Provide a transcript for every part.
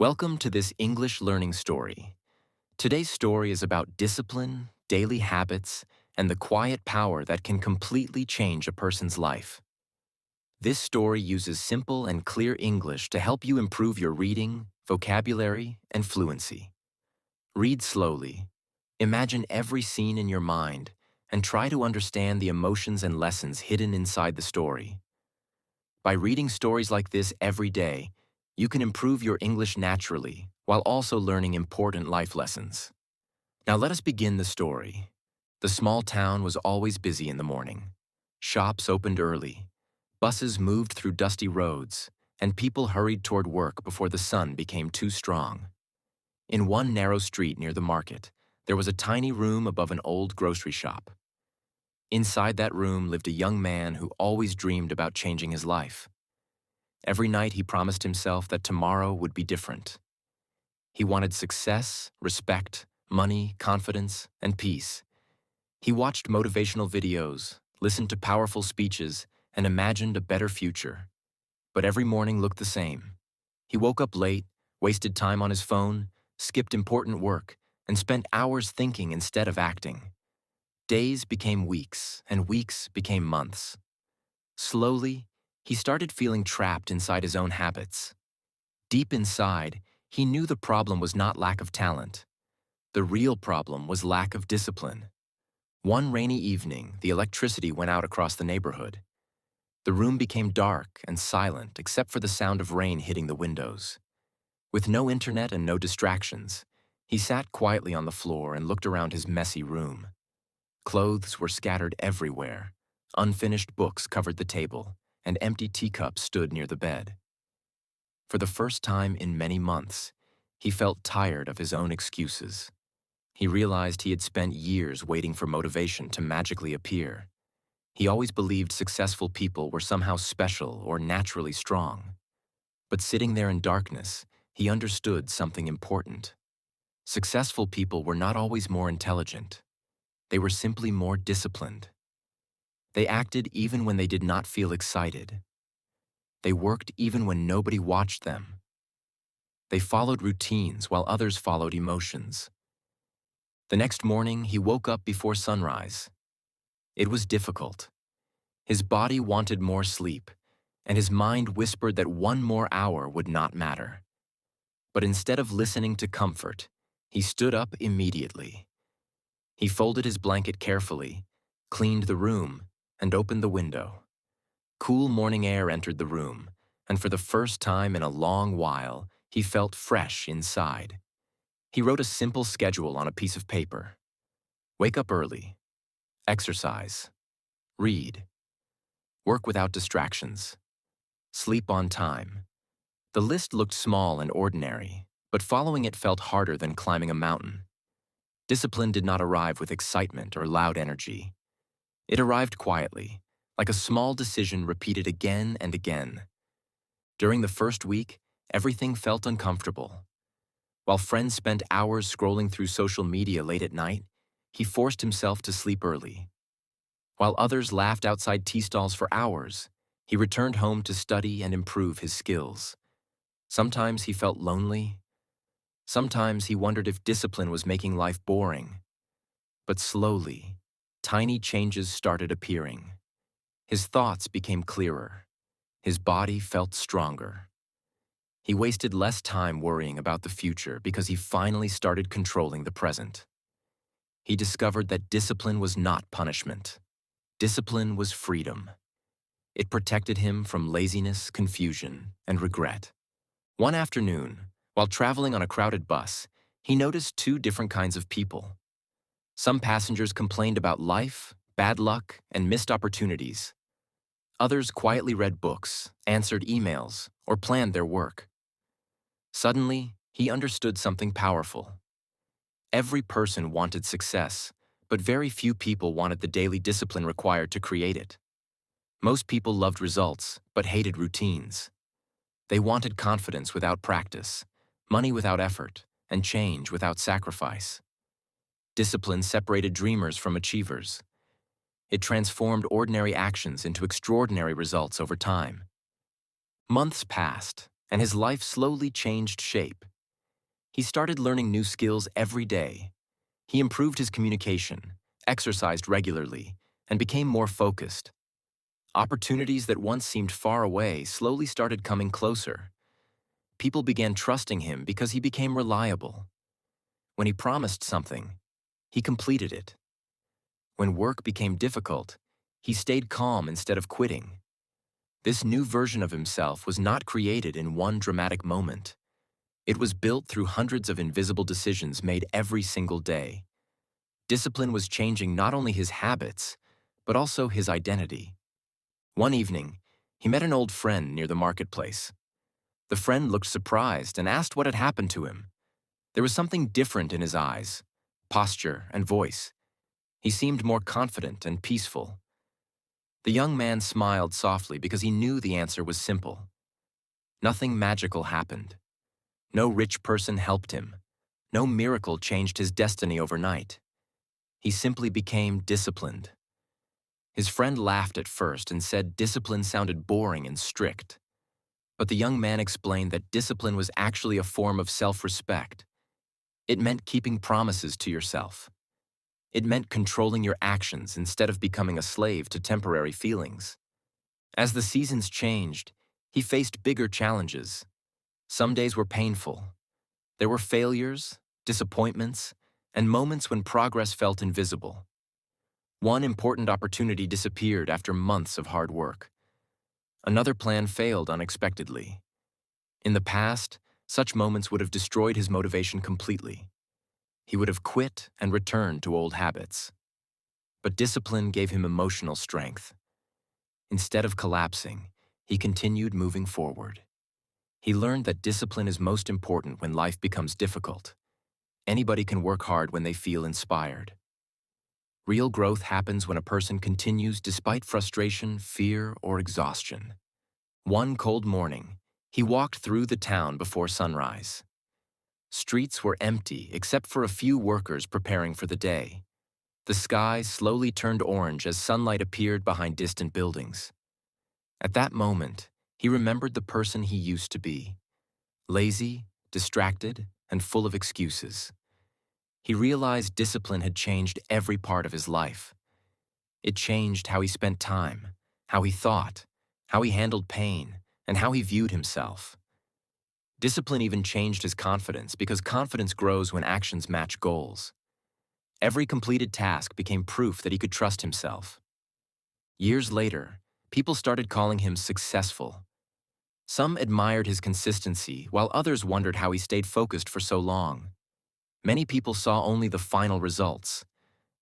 Welcome to this English learning story. Today's story is about discipline, daily habits, and the quiet power that can completely change a person's life. This story uses simple and clear English to help you improve your reading, vocabulary, and fluency. Read slowly, imagine every scene in your mind, and try to understand the emotions and lessons hidden inside the story. By reading stories like this every day, you can improve your English naturally while also learning important life lessons. Now let us begin the story. The small town was always busy in the morning. Shops opened early, buses moved through dusty roads, and people hurried toward work before the sun became too strong. In one narrow street near the market, there was a tiny room above an old grocery shop. Inside that room lived a young man who always dreamed about changing his life. Every night he promised himself that tomorrow would be different. He wanted success, respect, money, confidence, and peace. He watched motivational videos, listened to powerful speeches, and imagined a better future. But every morning looked the same. He woke up late, wasted time on his phone, skipped important work, and spent hours thinking instead of acting. Days became weeks, and weeks became months. Slowly, he started feeling trapped inside his own habits. Deep inside, he knew the problem was not lack of talent. The real problem was lack of discipline. One rainy evening, the electricity went out across the neighborhood. The room became dark and silent except for the sound of rain hitting the windows. With no internet and no distractions, he sat quietly on the floor and looked around his messy room. Clothes were scattered everywhere. Unfinished books covered the table, and empty teacups stood near the bed. For the first time in many months, he felt tired of his own excuses. He realized he had spent years waiting for motivation to magically appear. He always believed successful people were somehow special or naturally strong. But sitting there in darkness, he understood something important. Successful people were not always more intelligent. They were simply more disciplined. They acted even when they did not feel excited. They worked even when nobody watched them. They followed routines while others followed emotions. The next morning, he woke up before sunrise. It was difficult. His body wanted more sleep, and his mind whispered that one more hour would not matter. But instead of listening to comfort, he stood up immediately. He folded his blanket carefully, cleaned the room, and opened the window. Cool morning air entered the room, and for the first time in a long while, he felt fresh inside. He wrote a simple schedule on a piece of paper. Wake up early. Exercise. Read. Work without distractions. Sleep on time. The list looked small and ordinary, but following it felt harder than climbing a mountain. Discipline did not arrive with excitement or loud energy. It arrived quietly, like a small decision repeated again and again. During the first week, everything felt uncomfortable. While friends spent hours scrolling through social media late at night, he forced himself to sleep early. While others laughed outside tea stalls for hours, he returned home to study and improve his skills. Sometimes he felt lonely. Sometimes he wondered if discipline was making life boring. But slowly, tiny changes started appearing. His thoughts became clearer. His body felt stronger. He wasted less time worrying about the future because he finally started controlling the present. He discovered that discipline was not punishment. Discipline was freedom. It protected him from laziness, confusion, and regret. One afternoon, while traveling on a crowded bus, he noticed two different kinds of people. Some passengers complained about life, bad luck, and missed opportunities. Others quietly read books, answered emails, or planned their work. Suddenly, he understood something powerful. Every person wanted success, but very few people wanted the daily discipline required to create it. Most people loved results, but hated routines. They wanted confidence without practice, money without effort, and change without sacrifice. Discipline separated dreamers from achievers. It transformed ordinary actions into extraordinary results over time. Months passed, and his life slowly changed shape. He started learning new skills every day. He improved his communication, exercised regularly, and became more focused. Opportunities that once seemed far away slowly started coming closer. People began trusting him because he became reliable. When he promised something, he completed it. When work became difficult, he stayed calm instead of quitting. This new version of himself was not created in one dramatic moment. It was built through hundreds of invisible decisions made every single day. Discipline was changing not only his habits, but also his identity. One evening, he met an old friend near the marketplace. The friend looked surprised and asked what had happened to him. There was something different in his eyes, posture, and voice. He seemed more confident and peaceful. The young man smiled softly because he knew the answer was simple. Nothing magical happened. No rich person helped him. No miracle changed his destiny overnight. He simply became disciplined. His friend laughed at first and said discipline sounded boring and strict. But the young man explained that discipline was actually a form of self-respect. It meant keeping promises to yourself. It meant controlling your actions instead of becoming a slave to temporary feelings. As the seasons changed, he faced bigger challenges. Some days were painful. There were failures, disappointments, and moments when progress felt invisible. One important opportunity disappeared after months of hard work. Another plan failed unexpectedly. In the past, such moments would have destroyed his motivation completely. He would have quit and returned to old habits. But discipline gave him emotional strength. Instead of collapsing, he continued moving forward. He learned that discipline is most important when life becomes difficult. Anybody can work hard when they feel inspired. Real growth happens when a person continues despite frustration, fear, or exhaustion. One cold morning, he walked through the town before sunrise. Streets were empty except for a few workers preparing for the day. The sky slowly turned orange as sunlight appeared behind distant buildings. At that moment, he remembered the person he used to be. Lazy, distracted, and full of excuses. He realized discipline had changed every part of his life. It changed how he spent time, how he thought, how he handled pain, and how he viewed himself. Discipline even changed his confidence because confidence grows when actions match goals. Every completed task became proof that he could trust himself. Years later, people started calling him successful. Some admired his consistency, while others wondered how he stayed focused for so long. Many people saw only the final results.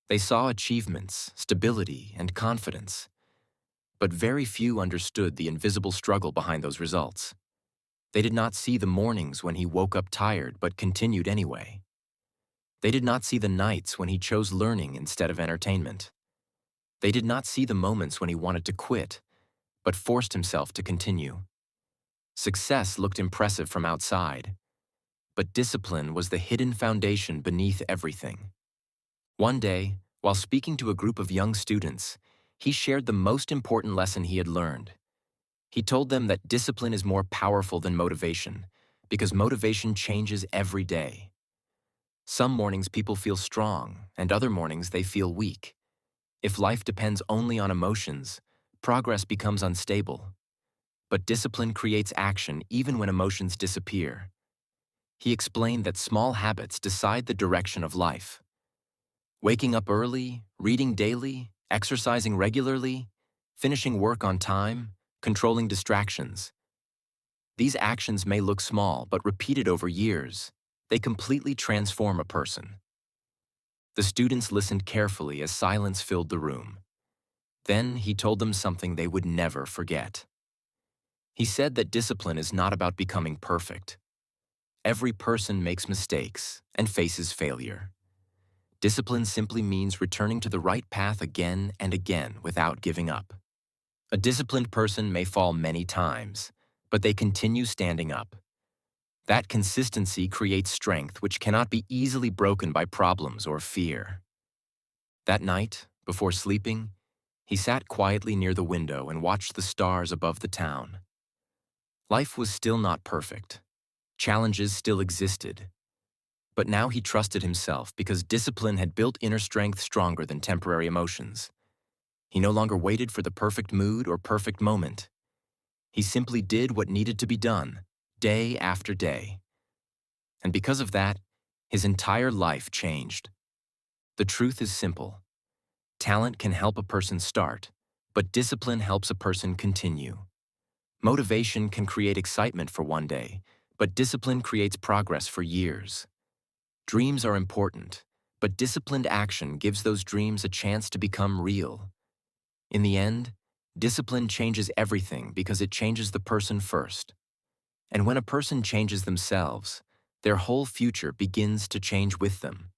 They saw achievements, stability, and confidence. But very few understood the invisible struggle behind those results. They did not see the mornings when he woke up tired but continued anyway. They did not see the nights when he chose learning instead of entertainment. They did not see the moments when he wanted to quit, but forced himself to continue. Success looked impressive from outside, but discipline was the hidden foundation beneath everything. One day, while speaking to a group of young students, he shared the most important lesson he had learned. He told them that discipline is more powerful than motivation, because motivation changes every day. Some mornings people feel strong, and other mornings they feel weak. If life depends only on emotions, progress becomes unstable. But discipline creates action even when emotions disappear. He explained that small habits decide the direction of life. Waking up early, reading daily, exercising regularly, finishing work on time, controlling distractions. These actions may look small, but repeated over years, they completely transform a person. The students listened carefully as silence filled the room. Then he told them something they would never forget. He said that discipline is not about becoming perfect. Every person makes mistakes and faces failure. Discipline simply means returning to the right path again and again without giving up. A disciplined person may fall many times, but they continue standing up. That consistency creates strength which cannot be easily broken by problems or fear. That night, before sleeping, he sat quietly near the window and watched the stars above the town. Life was still not perfect. Challenges still existed. But now he trusted himself because discipline had built inner strength stronger than temporary emotions. He no longer waited for the perfect mood or perfect moment. He simply did what needed to be done, day after day. And because of that, his entire life changed. The truth is simple. Talent can help a person start, but discipline helps a person continue. Motivation can create excitement for one day, but discipline creates progress for years. Dreams are important, but disciplined action gives those dreams a chance to become real. In the end, discipline changes everything because it changes the person first. And when a person changes themselves, their whole future begins to change with them.